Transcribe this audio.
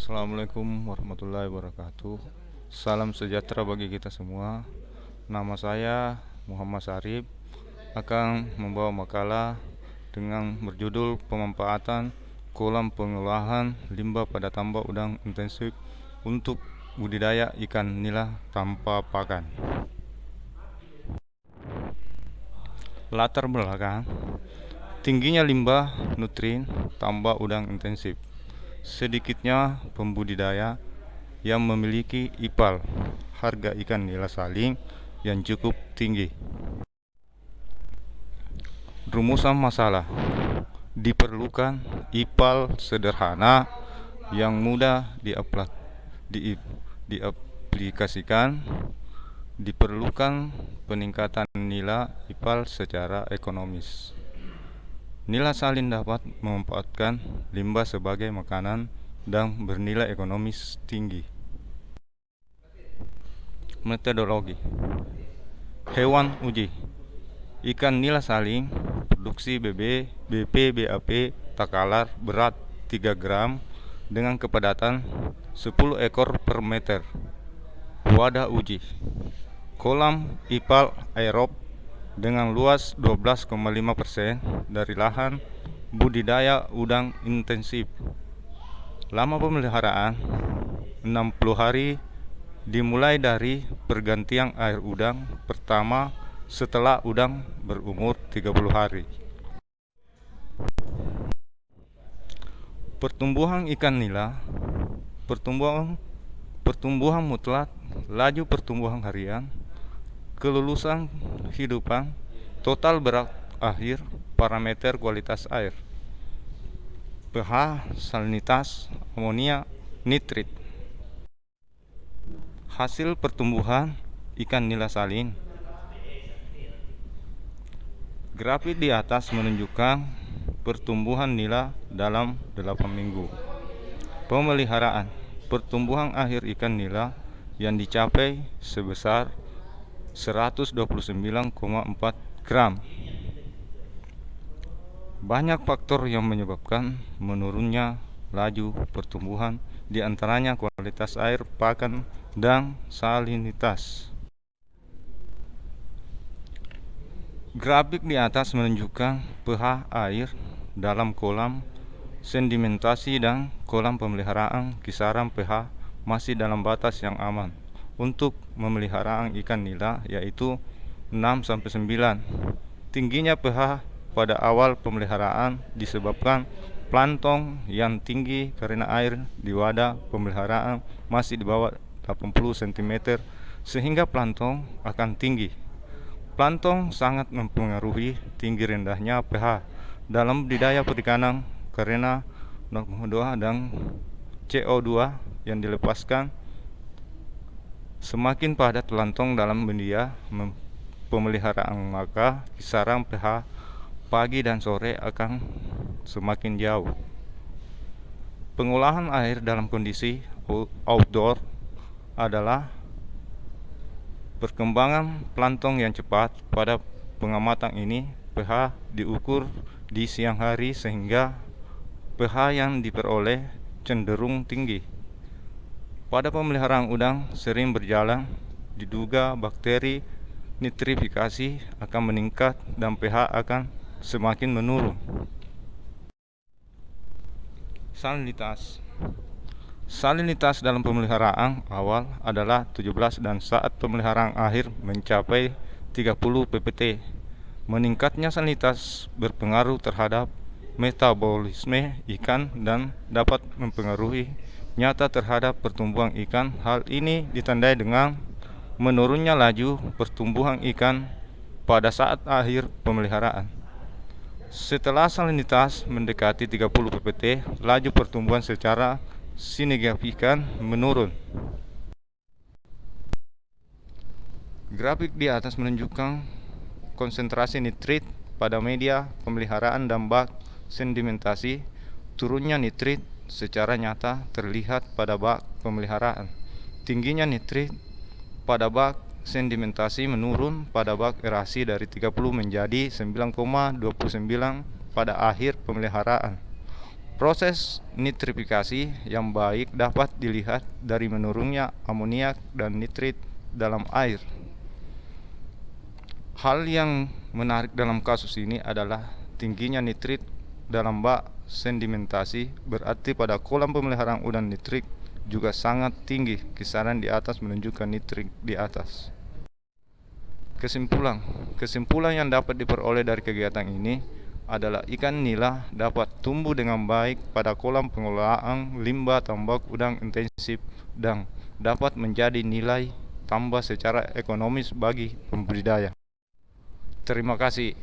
Assalamualaikum warahmatullahi wabarakatuh. Salam sejahtera bagi kita semua. Nama saya Muhammad Sarip akan membawa makalah dengan berjudul pemanfaatan kolam pengolahan limbah pada tambak udang intensif untuk budidaya ikan nila tanpa pakan. Latar belakang: tingginya limbah nutrin tambak udang intensif. Sedikitnya pembudidaya yang memiliki IPAL, harga ikan nila saling, yang cukup tinggi. Rumusan masalah: diperlukan IPAL sederhana yang mudah diaplikasikan. Diperlukan peningkatan nilai IPAL secara ekonomis. Nila salin dapat memanfaatkan limbah sebagai makanan dan bernilai ekonomis tinggi. Metodologi: hewan uji ikan nila saling, produksi BPBAP takalar berat 3 gram dengan kepadatan 10 ekor per meter. Wadah uji: kolam IPAL aerob dengan luas 12,5% dari lahan budidaya udang intensif. Lama pemeliharaan 60 hari dimulai dari pergantian air udang pertama setelah udang berumur 30 hari. Pertumbuhan ikan nila: pertumbuhan mutlak, laju pertumbuhan harian, kelulusan hidupan, total berat akhir, parameter kualitas air, pH, salinitas, amonia, nitrit. Hasil pertumbuhan ikan nila salin. Grafik di atas menunjukkan pertumbuhan nila dalam 8 minggu. Pemeliharaan: pertumbuhan akhir ikan nila yang dicapai sebesar 129,4 gram. Banyak faktor yang menyebabkan menurunnya laju pertumbuhan, di antaranya kualitas air, pakan, dan salinitas. Grafik di atas menunjukkan pH air dalam kolam sedimentasi dan kolam pemeliharaan. Kisaran pH masih dalam batas yang aman untuk pemeliharaan ikan nila, yaitu 6-9. Tingginya pH pada awal pemeliharaan disebabkan plankton yang tinggi karena air di wadah pemeliharaan masih di bawah 80 cm, sehingga plankton akan tinggi. Plankton sangat mempengaruhi tinggi rendahnya pH dalam budidaya perikanan karena NO2 dan CO2 yang dilepaskan. Semakin padat plankton dalam media pemeliharaan, maka kisaran pH pagi dan sore akan semakin jauh. Pengolahan air dalam kondisi outdoor adalah perkembangan plankton yang cepat. Pada pengamatan ini, pH diukur di siang hari sehingga pH yang diperoleh cenderung tinggi. Pada pemeliharaan udang sering berjalan, diduga bakteri nitrifikasi akan meningkat dan pH akan semakin menurun. Salinitas dalam pemeliharaan awal adalah 17 dan saat pemeliharaan akhir mencapai 30 ppt. Meningkatnya salinitas berpengaruh terhadap metabolisme ikan dan dapat mempengaruhi nyata terhadap pertumbuhan ikan. Hal ini ditandai dengan menurunnya laju pertumbuhan ikan pada saat akhir pemeliharaan. Setelah salinitas mendekati 30 ppt, laju pertumbuhan secara signifikan menurun. Grafik di atas menunjukkan konsentrasi nitrit pada media pemeliharaan dan bak sedimentasi. Turunnya nitrit secara nyata terlihat pada bak pemeliharaan. Tingginya nitrit pada bak sedimentasi menurun pada bak aerasi dari 30 menjadi 9,29 pada akhir pemeliharaan. Proses nitrifikasi yang baik dapat dilihat dari menurunnya amoniak dan nitrit dalam air. Hal yang menarik dalam kasus ini adalah tingginya nitrit dalam bak sedimentasi, berarti pada kolam pemeliharaan udang nitrik juga sangat tinggi, kisaran di atas menunjukkan nitrit di atas. Kesimpulan yang dapat diperoleh dari kegiatan ini adalah ikan nila dapat tumbuh dengan baik pada kolam pengelolaan limbah tambak udang intensif dan dapat menjadi nilai tambah secara ekonomis bagi pembudidaya. Terima kasih.